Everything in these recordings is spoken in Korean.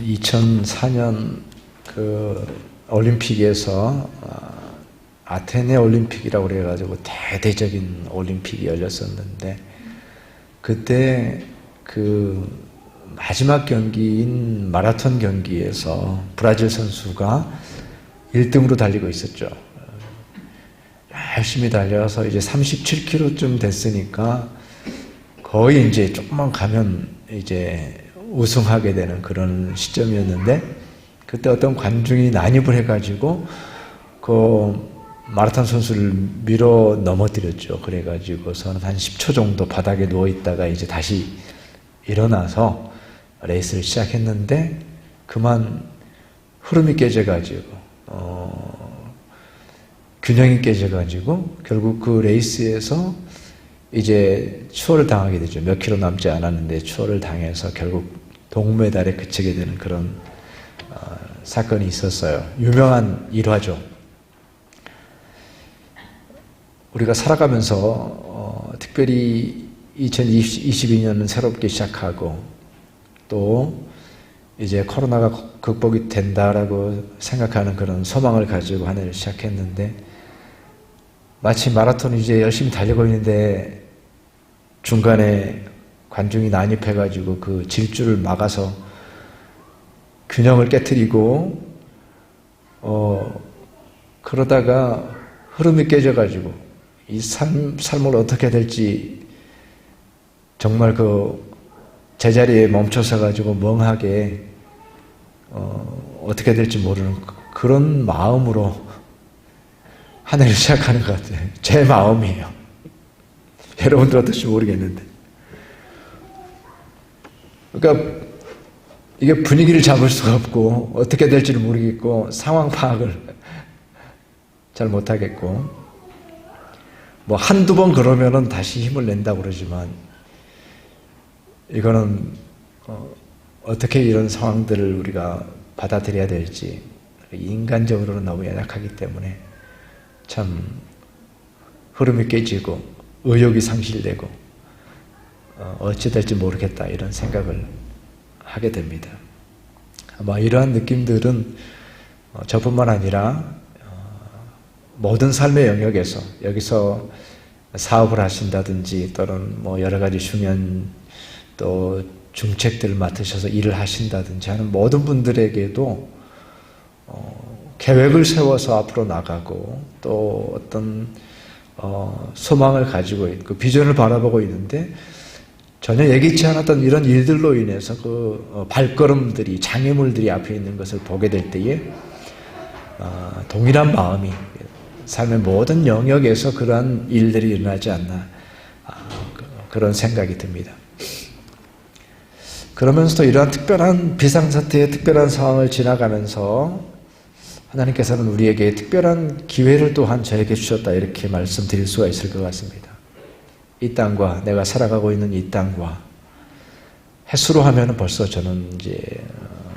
2004년 그 올림픽에서 아테네 올림픽이라고 그래가지고 대대적인 올림픽이 열렸었는데, 그때 그 마지막 경기인 마라톤 경기에서 브라질 선수가 1등으로 달리고 있었죠. 열심히 달려서 이제 37km쯤 됐으니까 거의 이제 조금만 가면 이제 우승하게 되는 그런 시점이었는데, 그때 어떤 관중이 난입을 해가지고 그 마라톤 선수를 밀어 넘어뜨렸죠. 그래가지고서는 한 10초 정도 바닥에 누워 있다가 이제 다시 일어나서 레이스를 시작했는데, 그만 흐름이 깨져가지고 균형이 깨져가지고 결국 그 레이스에서 이제 추월을 당하게 되죠. 몇 킬로 남지 않았는데 추월을 당해서 결국 동메달에 그치게 되는 그런 사건이 있었어요. 유명한 일화죠. 우리가 살아가면서 특별히 2022년은 새롭게 시작하고 또 이제 코로나가 극복이 된다라고 생각하는 그런 소망을 가지고 한 해를 시작했는데, 마치 마라톤이 이제 열심히 달리고 있는데 중간에 관중이 난입해가지고 그 질주를 막아서 균형을 깨트리고 그러다가 흐름이 깨져가지고 이 삶을 어떻게 될지 정말 그 제자리에 멈춰서 가지고 멍하게 어떻게 될지 모르는 그런 마음으로 한 해를 시작하는 것 같아요. 제 마음이에요. 여러분들 어떨지 모르겠는데. 그러니까 이게 분위기를 잡을 수가 없고 어떻게 될지를 모르겠고 상황 파악을 잘 못하겠고, 뭐 한두 번 그러면은 다시 힘을 낸다고 그러지만 이거는 어떻게 이런 상황들을 우리가 받아들여야 될지 인간적으로는 너무 연약하기 때문에 참 흐름이 깨지고 의욕이 상실되고 어찌 될지 모르겠다 이런 생각을 하게 됩니다. 아마 이러한 느낌들은 저뿐만 아니라 모든 삶의 영역에서, 여기서 사업을 하신다든지 또는 뭐 여러 가지 중요한 또 중책들을 맡으셔서 일을 하신다든지 하는 모든 분들에게도 계획을 세워서 앞으로 나가고 또 어떤 소망을 가지고 있고 비전을 바라보고 있는데, 전혀 예기치 않았던 이런 일들로 인해서 그 발걸음들이, 장애물들이 앞에 있는 것을 보게 될 때에 동일한 마음이 삶의 모든 영역에서 그러한 일들이 일어나지 않나, 그런 생각이 듭니다. 그러면서도 이러한 특별한 비상사태의 특별한 상황을 지나가면서 하나님께서는 우리에게 특별한 기회를 또한 저에게 주셨다, 이렇게 말씀드릴 수가 있을 것 같습니다. 이 땅과, 내가 살아가고 있는 이 땅과, 횟수로 하면 벌써 저는 이제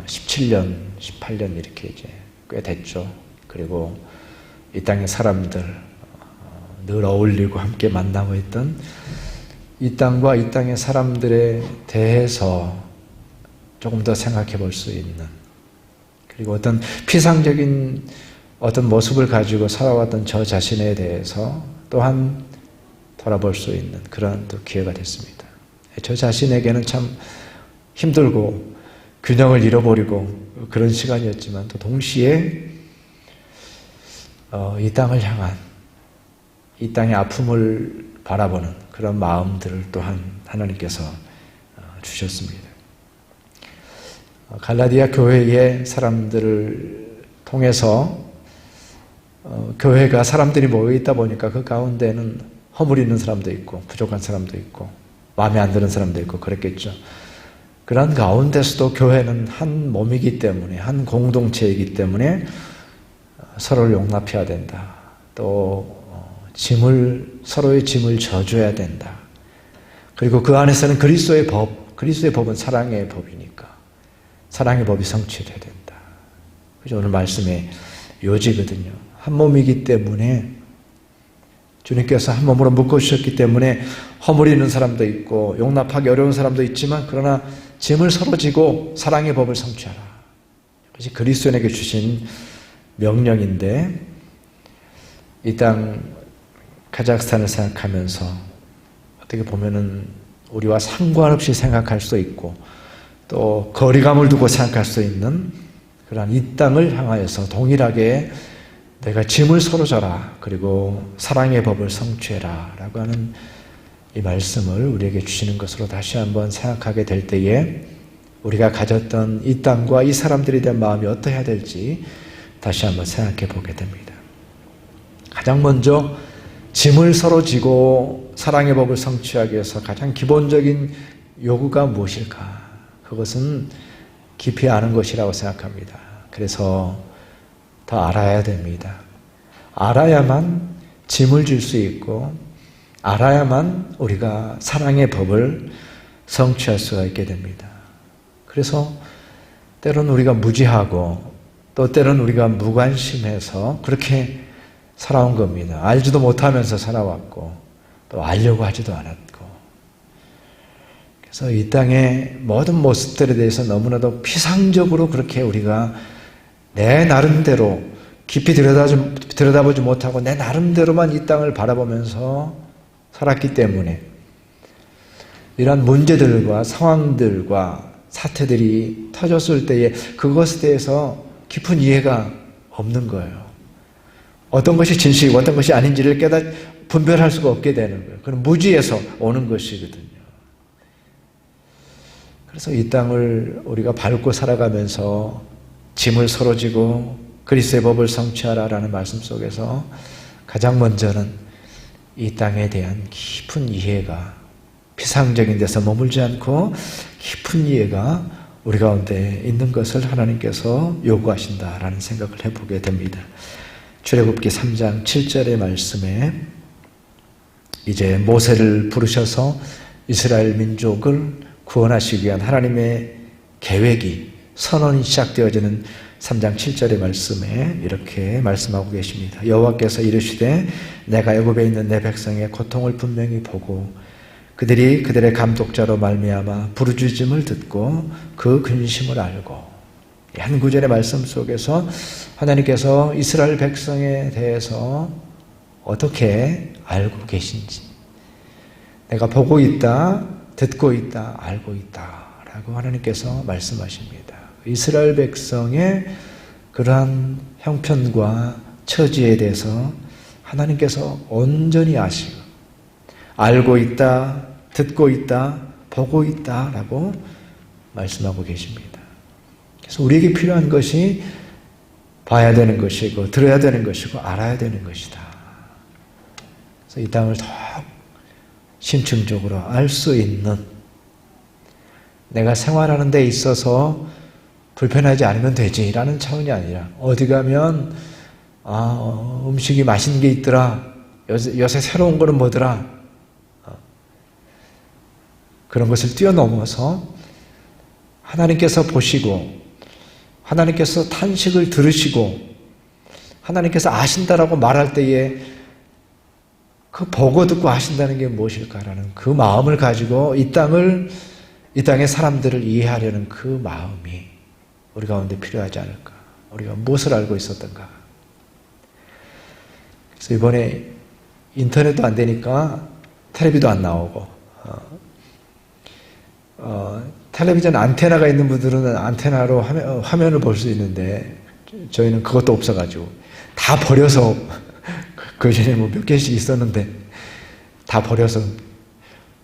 17년, 18년 이렇게 이제 꽤 됐죠. 그리고 이 땅의 사람들, 늘 어울리고 함께 만나고 있던 이 땅과 이 땅의 사람들에 대해서 조금 더 생각해 볼 수 있는, 그리고 어떤 피상적인 어떤 모습을 가지고 살아왔던 저 자신에 대해서 또한 돌아볼 수 있는 그런 또 기회가 됐습니다. 저 자신에게는 참 힘들고 균형을 잃어버리고 그런 시간이었지만, 또 동시에 이 땅을 향한, 이 땅의 아픔을 바라보는 그런 마음들을 또한 하나님께서 주셨습니다. 갈라디아 교회의 사람들을 통해서 교회가 사람들이 모여 있다 보니까 그 가운데는 허물이 있는 사람도 있고 부족한 사람도 있고 마음에 안 드는 사람도 있고 그랬겠죠. 그런 가운데서도 교회는 한 몸이기 때문에, 한 공동체이기 때문에 서로를 용납해야 된다. 또 서로의 짐을 져줘야 된다. 그리고 그 안에서는 그리스도의 법은 사랑의 법이니까 사랑의 법이 성취돼야 된다. 그죠? 오늘 말씀의 요지거든요. 한 몸이기 때문에, 주님께서 한 몸으로 묶어주셨기 때문에 허물이 있는 사람도 있고 용납하기 어려운 사람도 있지만, 그러나 짐을 서로 지고 사랑의 법을 성취하라. 그것이 그리스도인에게 주신 명령인데 이 땅 카자흐스탄을 생각하면서 어떻게 보면은 우리와 상관없이 생각할 수도 있고 또 거리감을 두고 생각할 수 있는 그러한 이 땅을 향하여서 동일하게 내가 짐을 서로 져라 그리고 사랑의 법을 성취해라 라고 하는 이 말씀을 우리에게 주시는 것으로 다시 한번 생각하게 될 때에 우리가 가졌던 이 땅과 이 사람들에 대한 마음이 어떠해야 될지 다시 한번 생각해 보게 됩니다. 가장 먼저 짐을 서로 지고 사랑의 법을 성취하기 위해서 가장 기본적인 요구가 무엇일까? 그것은 깊이 아는 것이라고 생각합니다. 그래서 더 알아야 됩니다. 알아야만 짐을 질 수 있고 알아야만 우리가 사랑의 법을 성취할 수가 있게 됩니다. 그래서 때로는 우리가 무지하고 또 때로는 우리가 무관심해서 그렇게 살아온 겁니다. 알지도 못하면서 살아왔고 또 알려고 하지도 않았고 그래서 이 땅의 모든 모습들에 대해서 너무나도 피상적으로 그렇게 우리가 내 나름대로 깊이 들여다보지 못하고 내 나름대로만 이 땅을 바라보면서 살았기 때문에 이런 문제들과 상황들과 사태들이 터졌을 때에 그것에 대해서 깊은 이해가 없는 거예요. 어떤 것이 진실이고 어떤 것이 아닌지를 분별할 수가 없게 되는 거예요. 그건 무지에서 오는 것이거든요. 그래서 이 땅을 우리가 밟고 살아가면서 짐을 서로 지고 그리스도의 법을 성취하라라는 말씀 속에서 가장 먼저는 이 땅에 대한 깊은 이해가 피상적인 데서 머물지 않고 깊은 이해가 우리 가운데 있는 것을 하나님께서 요구하신다라는 생각을 해보게 됩니다. 출애굽기 3장 7절의 말씀에 이제 모세를 부르셔서 이스라엘 민족을 구원하시기 위한 하나님의 계획이 선언이 시작되어지는 3장 7절의 말씀에 이렇게 말씀하고 계십니다. 여호와께서 이르시되 내가 애굽에 있는 내 백성의 고통을 분명히 보고 그들이 그들의 감독자로 말미암아 부르짖음을 듣고 그 근심을 알고 한 구절의 말씀 속에서 하나님께서 이스라엘 백성에 대해서 어떻게 알고 계신지 내가 보고 있다, 듣고 있다, 알고 있다 라고 하나님께서 말씀하십니다. 이스라엘 백성의 그러한 형편과 처지에 대해서 하나님께서 온전히 아시고 알고 있다, 듣고 있다, 보고 있다 라고 말씀하고 계십니다. 그래서 우리에게 필요한 것이 봐야 되는 것이고 들어야 되는 것이고 알아야 되는 것이다. 그래서 이 땅을 더욱 심층적으로 알 수 있는 내가 생활하는 데 있어서 불편하지 않으면 되지라는 차원이 아니라 어디 가면 음식이 맛있는 게 있더라. 요새 새로운 거는 뭐더라. 그런 것을 뛰어넘어서 하나님께서 보시고 하나님께서 탄식을 들으시고 하나님께서 아신다라고 말할 때에 그 보고 듣고 아신다는 게 무엇일까라는 그 마음을 가지고 이 땅의 사람들을 이해하려는 그 마음이 우리 가운데 필요하지 않을까. 우리가 무엇을 알고 있었던가. 그래서 이번에 인터넷도 안 되니까 텔레비도 안 나오고 텔레비전 안테나가 있는 분들은 안테나로 화면을 볼 수 있는데 저희는 그것도 없어가지고 다 버려서 그 전에 뭐 몇 개씩 있었는데 다 버려서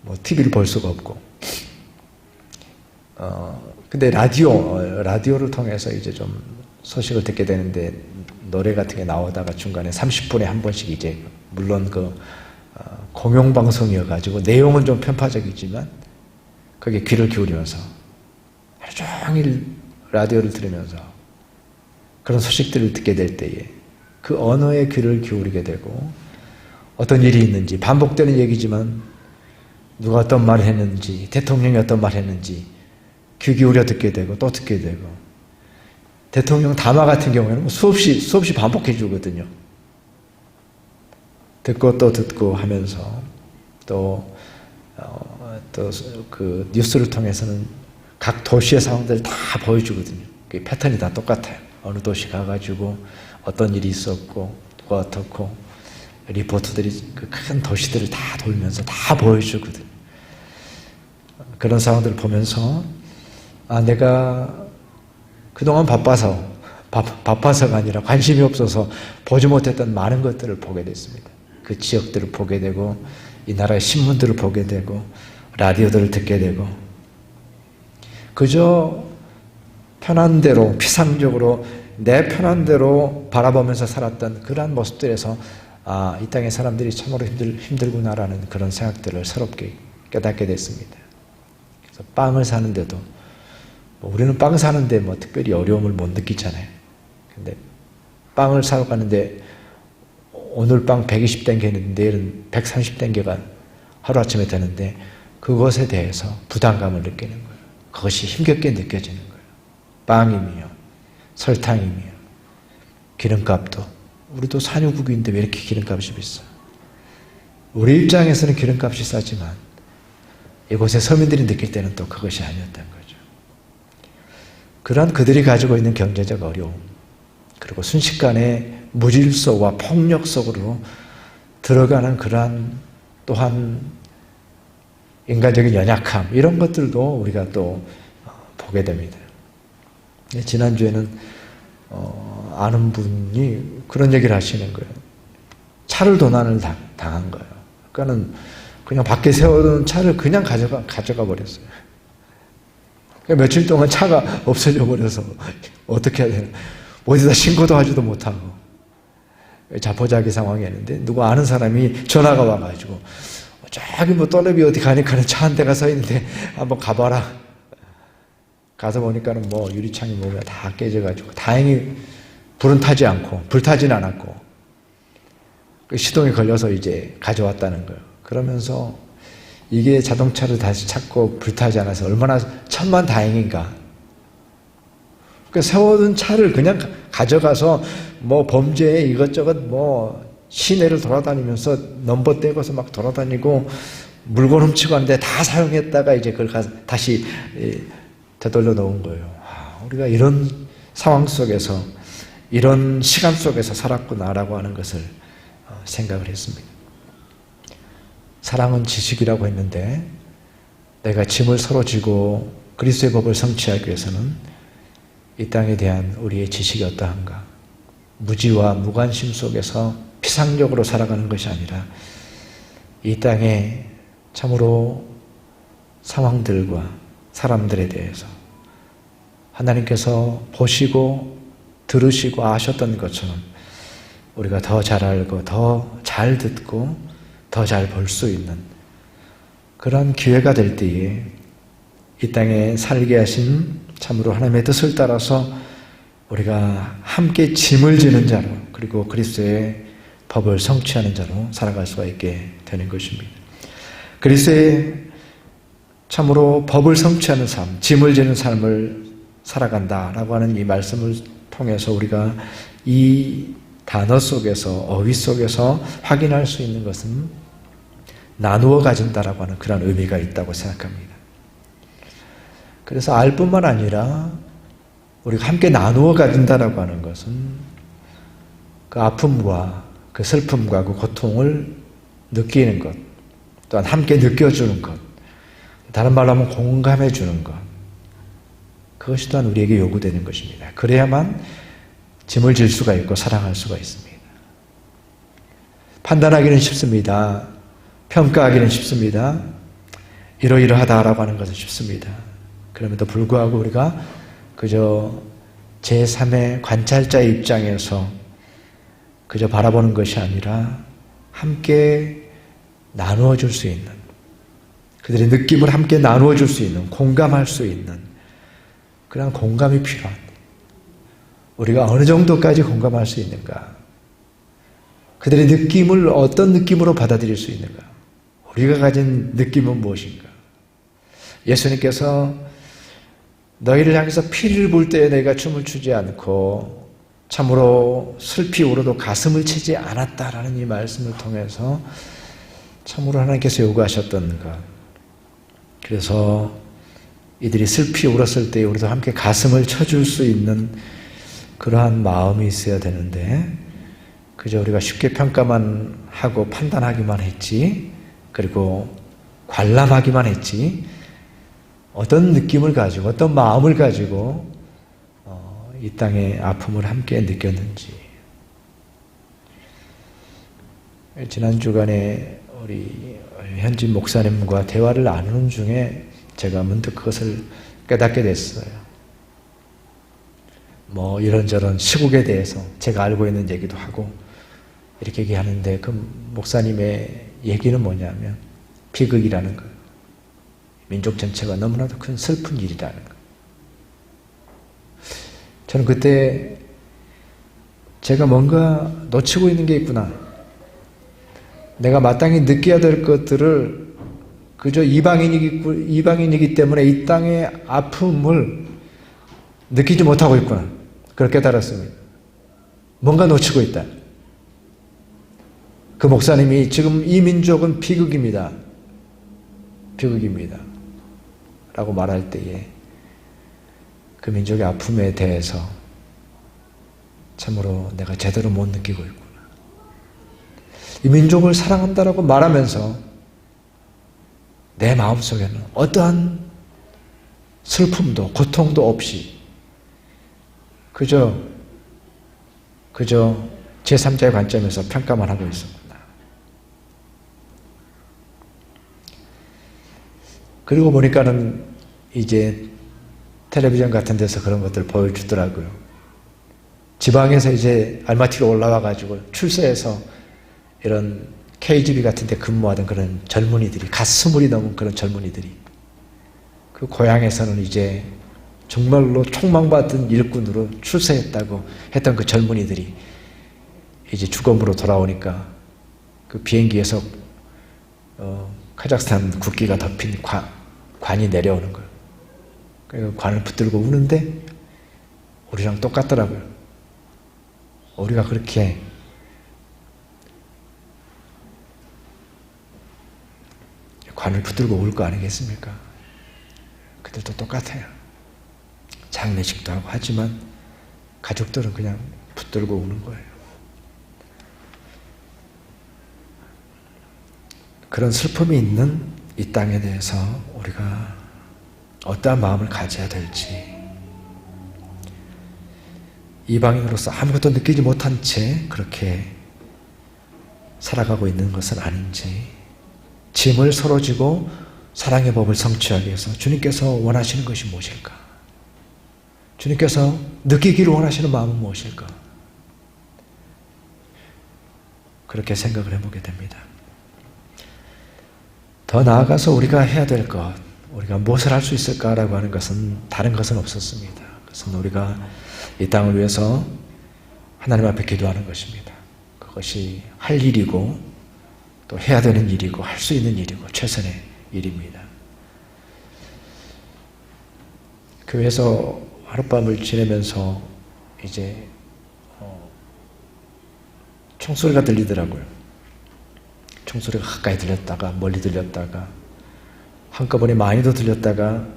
뭐 TV를 볼 수가 없고 근데 라디오를 통해서 이제 좀 소식을 듣게 되는데 노래 같은 게 나오다가 중간에 30분에 한 번씩 이제 물론 공영방송이어가지고 내용은 좀 편파적이지만 거기에 귀를 기울이면서 하루 종일 라디오를 들으면서 그런 소식들을 듣게 될 때에 그 언어에 귀를 기울이게 되고 어떤 일이 있는지 반복되는 얘기지만 누가 어떤 말을 했는지 대통령이 어떤 말을 했는지 귀 기울여 듣게 되고 또 듣게 되고 대통령 담화 같은 경우에는 수없이 반복해 주거든요. 듣고 또 듣고 하면서 또 그 뉴스를 통해서는 각 도시의 상황들을 다 보여주거든요. 그 패턴이 다 똑같아요. 어느 도시 가가지고 어떤 일이 있었고 누가 어떻고 리포터들이 그 큰 도시들을 다 돌면서 다 보여주거든요. 그런 상황들을 보면서 내가 그동안 바빠서가 아니라 관심이 없어서 보지 못했던 많은 것들을 보게 됐습니다. 그 지역들을 보게 되고 이 나라의 신문들을 보게 되고 라디오들을 듣게 되고 그저 편한 대로 피상적으로 내 편한 대로 바라보면서 살았던 그러한 모습들에서 이 땅의 사람들이 참으로 힘들구나라는 그런 생각들을 새롭게 깨닫게 됐습니다. 그래서 빵을 사는데도 우리는 빵 사는데 특별히 어려움을 못 느끼잖아요. 근데 빵을 사러 가는데 오늘 빵 120땡겨있는데 내일은 130땡겨가 하루아침에 되는데 그것에 대해서 부담감을 느끼는 거예요. 그것이 힘겹게 느껴지는 거예요. 빵이며 설탕이며 기름값도 우리도 산유국인데 왜 이렇게 기름값이 비싸? 우리 입장에서는 기름값이 싸지만 이곳의 서민들이 느낄 때는 또 그것이 아니었던 거죠. 그러한 그들이 가지고 있는 경제적 어려움 그리고 순식간에 무질서와 폭력 속으로 들어가는 그러한 또한 인간적인 연약함 이런 것들도 우리가 또 보게 됩니다. 지난주에는 아는 분이 그런 얘기를 하시는 거예요. 차를 도난을 당한 거예요. 그러니까는 그냥 밖에 세워둔 차를 그냥 가져가 버렸어요. 그러니까 며칠 동안 차가 없어져 버려서 어떻게 해야 되나 어디다 신고도 하지도 못하고 자포자기 상황이었는데 누구 아는 사람이 전화가 와가지고 저기 또래비 어디 가니까는 차 한 대가 서 있는데 한번 가봐라. 가서 보니까는 유리창이 다 깨져가지고 다행히 불은 타지 않고 불타진 않았고 시동이 걸려서 이제 가져왔다는 거예요. 그러면서 이게 자동차를 다시 찾고 불타지 않아서 얼마나 천만다행인가. 그러니까 세워둔 차를 그냥 가져가서 범죄에 이것저것 시내를 돌아다니면서 넘버 떼고서 막 돌아다니고 물건 훔치고 하는데 다 사용했다가 이제 그걸 다시 되돌려 놓은 거예요. 우리가 이런 상황 속에서 이런 시간 속에서 살았구나라고 하는 것을 생각을 했습니다. 사랑은 지식이라고 했는데 내가 짐을 서로 지고 그리스도의 법을 성취하기 위해서는 이 땅에 대한 우리의 지식이 어떠한가? 무지와 무관심 속에서 피상적으로 살아가는 것이 아니라 이 땅에 참으로 상황들과 사람들에 대해서 하나님께서 보시고 들으시고 아셨던 것처럼 우리가 더 잘 알고 더 잘 듣고 더 잘 볼 수 있는 그런 기회가 될 때에 이 땅에 살게 하신 참으로 하나님의 뜻을 따라서 우리가 함께 짐을 지는 자로 그리고 그리스도의 법을 성취하는 자로 살아갈 수가 있게 되는 것입니다. 그리스도의 참으로 법을 성취하는 삶, 짐을 지는 삶을 살아간다라고 하는 이 말씀을 통해서 우리가 이 단어 속에서 어휘 속에서 확인할 수 있는 것은 나누어 가진다라고 하는 그런 의미가 있다고 생각합니다. 그래서 알 뿐만 아니라 우리가 함께 나누어 가진다라고 하는 것은 그 아픔과 그 슬픔과 그 고통을 느끼는 것, 또한 함께 느껴주는 것, 다른 말로 하면 공감해 주는 것, 그것이 또한 우리에게 요구되는 것입니다. 그래야만 짐을 질 수가 있고 사랑할 수가 있습니다. 판단하기는 쉽습니다. 평가하기는 쉽습니다. 이러이러하다라고 하는 것은 쉽습니다. 그럼에도 불구하고 우리가 그저 제3의 관찰자의 입장에서 그저 바라보는 것이 아니라 함께 나누어 줄 수 있는, 그들의 느낌을 함께 나누어 줄 수 있는, 공감할 수 있는 그런 공감이 필요합니다. 우리가 어느 정도까지 공감할 수 있는가? 그들의 느낌을 어떤 느낌으로 받아들일 수 있는가? 우리가 가진 느낌은 무엇인가? 예수님께서 너희를 향해서 피를 볼 때에 내가 춤을 추지 않고 참으로 슬피 울어도 가슴을 치지 않았다라는 이 말씀을 통해서 참으로 하나님께서 요구하셨던 것. 그래서 이들이 슬피 울었을 때 우리도 함께 가슴을 쳐줄 수 있는 그러한 마음이 있어야 되는데 그저 우리가 쉽게 평가만 하고 판단하기만 했지, 그리고 관람하기만 했지, 어떤 느낌을 가지고 어떤 마음을 가지고 이 땅의 아픔을 함께 느꼈는지. 지난 주간에 우리 현진 목사님과 대화를 나누는 중에 제가 문득 그것을 깨닫게 됐어요. 뭐 이런저런 시국에 대해서 제가 알고 있는 얘기도 하고 이렇게 얘기하는데 그 목사님의 얘기는 뭐냐면 비극이라는 거예요. 민족 전체가 너무나도 큰 슬픈 일이라는 거예요. 저는 그때 제가 뭔가 놓치고 있는 게 있구나. 내가 마땅히 느껴야 될 것들을 그저 이방인이기 때문에 이 땅의 아픔을 느끼지 못하고 있구나. 그걸 깨달았습니다. 뭔가 놓치고 있다. 그 목사님이 지금 이 민족은 비극입니다. 비극입니다. 라고 말할 때에 그 민족의 아픔에 대해서 참으로 내가 제대로 못 느끼고 있구나. 이 민족을 사랑한다라고 말하면서 내 마음속에는 어떠한 슬픔도 고통도 없이 그저 제3자의 관점에서 평가만 하고 있었구나. 그리고 보니까는 이제 텔레비전 같은 데서 그런 것들 보여주더라고요. 지방에서 이제 알마티로 올라와가지고 출세해서 이런 KGB 같은 데 근무하던 그런 젊은이들이, 갓 20이 넘은 그런 젊은이들이 그 고향에서는 이제 정말로 촉망받은 일꾼으로 출세했다고 했던 그 젊은이들이 이제 주검으로 돌아오니까 그 비행기에서 카자흐스탄 국기가 덮인 관이 내려오는 거예요. 그래서 관을 붙들고 우는데 우리랑 똑같더라고요. 우리가 그렇게 관을 붙들고 울 거 아니겠습니까? 그들도 똑같아요. 장례식도 하고 하지만 가족들은 그냥 붙들고 우는 거예요. 그런 슬픔이 있는 이 땅에 대해서 우리가 어떠한 마음을 가져야 될지, 이방인으로서 아무것도 느끼지 못한 채 그렇게 살아가고 있는 것은 아닌지, 짐을 서로 지고 사랑의 법을 성취하기 위해서 주님께서 원하시는 것이 무엇일까? 주님께서 느끼기를 원하시는 마음은 무엇일까? 그렇게 생각을 해보게 됩니다. 더 나아가서 우리가 해야 될 것, 우리가 무엇을 할 수 있을까라고 하는 것은 다른 것은 없었습니다. 그것은 우리가 이 땅을 위해서 하나님 앞에 기도하는 것입니다. 그것이 할 일이고 또 해야 되는 일이고 할 수 있는 일이고 최선의 일입니다. 교회에서 하룻밤을 지내면서 이제 총소리가 들리더라고요. 총소리가 가까이 들렸다가 멀리 들렸다가 한꺼번에 많이도 들렸다가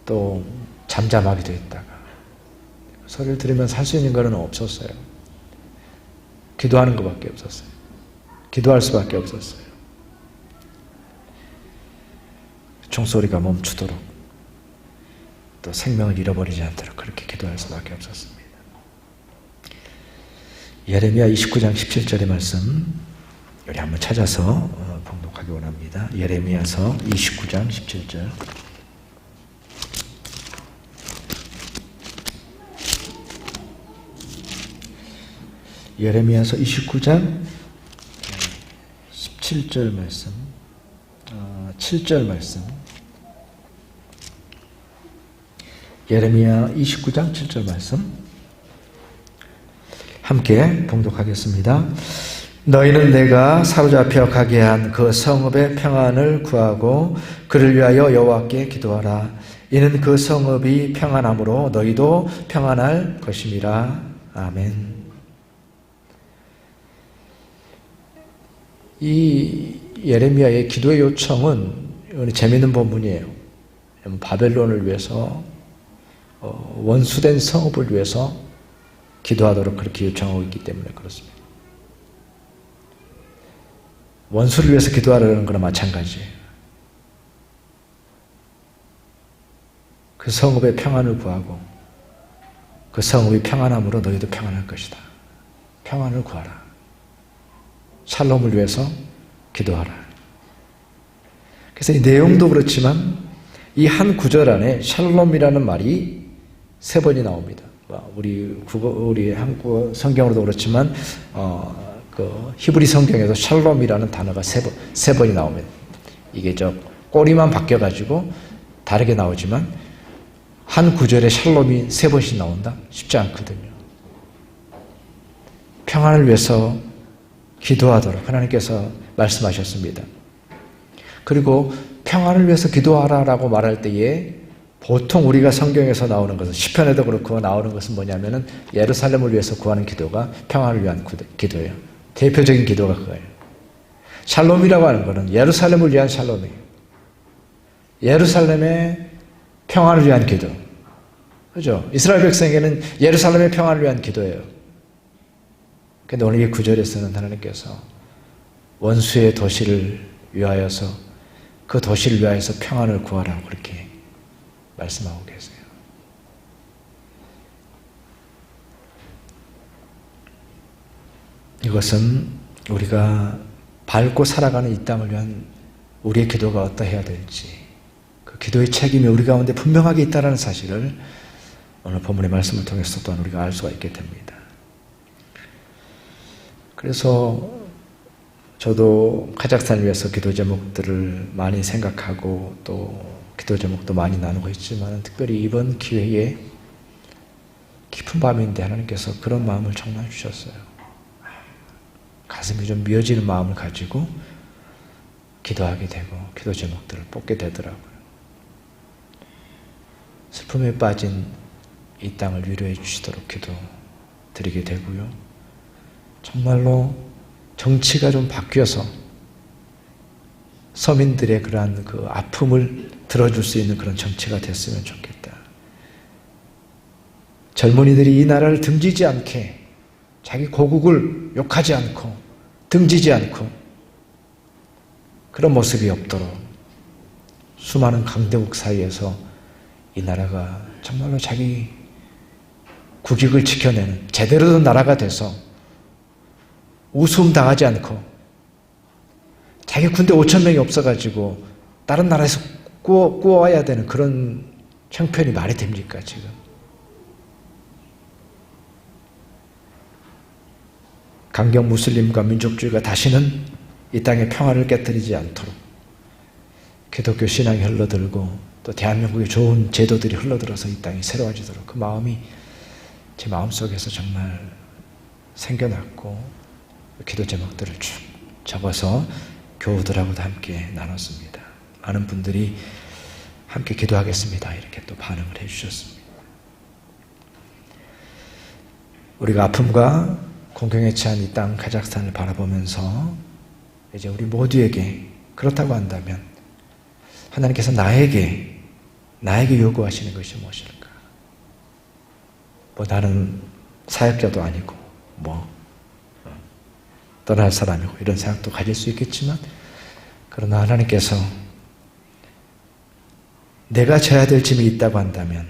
또 잠잠하기도 했다가 소리를 들으면서 할 수 있는 것은 없었어요. 기도하는 것밖에 없었어요. 기도할 수밖에 없었어요. 총소리가 멈추도록 또 생명을 잃어버리지 않도록 그렇게 기도할 수밖에 없었습니다. 예레미야 29장 17절의 말씀 우리 한번 찾아서 봉독하기 원합니다. 예레미야서 29장 17절. 예레미야서 29장 17절 말씀, 7절 말씀. 예레미야 29장 7절 말씀 함께 봉독하겠습니다. 너희는 내가 사로잡혀 가게 한 그 성읍의 평안을 구하고 그를 위하여 여호와께 기도하라. 이는 그 성읍이 평안함으로 너희도 평안할 것임이라. 아멘. 이 예레미야의 기도의 요청은 재미있는 본문이에요. 바벨론을 위해서 원수된 성읍을 위해서 기도하도록 그렇게 요청하고 있기 때문에 그렇습니다. 원수를 위해서 기도하라는 거나 마찬가지예요. 그 성읍의 평안을 구하고 그 성읍이 평안함으로 너희도 평안할 것이다. 평안을 구하라. 샬롬을 위해서 기도하라. 그래서 이 내용도 그렇지만 이 한 구절 안에 샬롬이라는 말이 3번이 나옵니다. 우리 한국어 성경으로도 그렇지만 그 히브리 성경에도 샬롬이라는 단어가 3번이 나옵니다. 이게 꼬리만 바뀌어가지고 다르게 나오지만 한 구절에 샬롬이 3번씩 나온다? 쉽지 않거든요. 평안을 위해서 기도하도록 하나님께서 말씀하셨습니다. 그리고 평안을 위해서 기도하라라고 말할 때에 보통 우리가 성경에서 나오는 것은 시편에도 그렇고 나오는 것은 뭐냐면은 예루살렘을 위해서 구하는 기도가 평안을 위한 기도예요. 대표적인 기도가 그거예요. 샬롬이라고 하는 것은 예루살렘을 위한 샬롬이에요. 예루살렘의 평안을 위한 기도. 그죠? 이스라엘 백성에게는 예루살렘의 평안을 위한 기도예요. 그런데 오늘 이 구절에서는 하나님께서 원수의 도시를 위하여서 그 도시를 위하여서 평안을 구하라고 그렇게 말씀하고 계세요. 이것은 우리가 밟고 살아가는 이 땅을 위한 우리의 기도가 어떠해야 될지 그 기도의 책임이 우리 가운데 분명하게 있다는 사실을 오늘 본문의 말씀을 통해서 또한 우리가 알 수가 있게 됩니다. 그래서 저도 카자흐스탄을 위해서 기도 제목들을 많이 생각하고 또 기도 제목도 많이 나누고 있지만 특별히 이번 기회에 깊은 밤인데 하나님께서 그런 마음을 정말 주셨어요. 가슴이 좀 미어지는 마음을 가지고 기도하게 되고 기도 제목들을 뽑게 되더라고요. 슬픔에 빠진 이 땅을 위로해 주시도록 기도 드리게 되고요. 정말로 정치가 좀 바뀌어서 서민들의 그러한 그 아픔을 들어줄 수 있는 그런 정치가 됐으면 좋겠다. 젊은이들이 이 나라를 등지지 않게 자기 고국을 욕하지 않고 등지지 않고 그런 모습이 없도록 수많은 강대국 사이에서 이 나라가 정말로 자기 국익을 지켜내는 제대로 된 나라가 돼서 우스움 당하지 않고 자기 군대 5,000명이 없어가지고 다른 나라에서 꾸어와야 되는 그런 형편이 말이 됩니까 지금? 강경 무슬림과 민족주의가 다시는 이 땅의 평화를 깨뜨리지 않도록 기독교 신앙이 흘러들고 또 대한민국의 좋은 제도들이 흘러들어서 이 땅이 새로워지도록 그 마음이 제 마음속에서 정말 생겨났고 기도 제목들을 쭉 적어서 교우들하고도 함께 나눴습니다. 많은 분들이 함께 기도하겠습니다. 이렇게 또 반응을 해주셨습니다. 우리가 아픔과 공경에 처한 이 땅 카자흐스탄을 바라보면서 이제 우리 모두에게 그렇다고 한다면 하나님께서 나에게 요구하시는 것이 무엇일까? 나는 사역자도 아니고 떠날 사람이고 이런 생각도 가질 수 있겠지만 그러나 하나님께서 내가 져야 될 짐이 있다고 한다면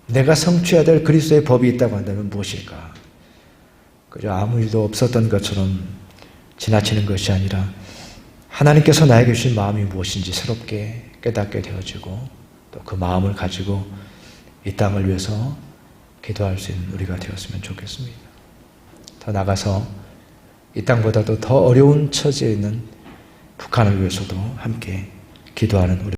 내가 성취해야 될 그리스도의 법이 있다고 한다면 무엇일까? 그저 아무 일도 없었던 것처럼 지나치는 것이 아니라 하나님께서 나에게 주신 마음이 무엇인지 새롭게 깨닫게 되어지고 또 그 마음을 가지고 이 땅을 위해서 기도할 수 있는 우리가 되었으면 좋겠습니다. 더 나아가서 이 땅보다도 더 어려운 처지에 있는 북한을 위해서도 함께 기도하는 우리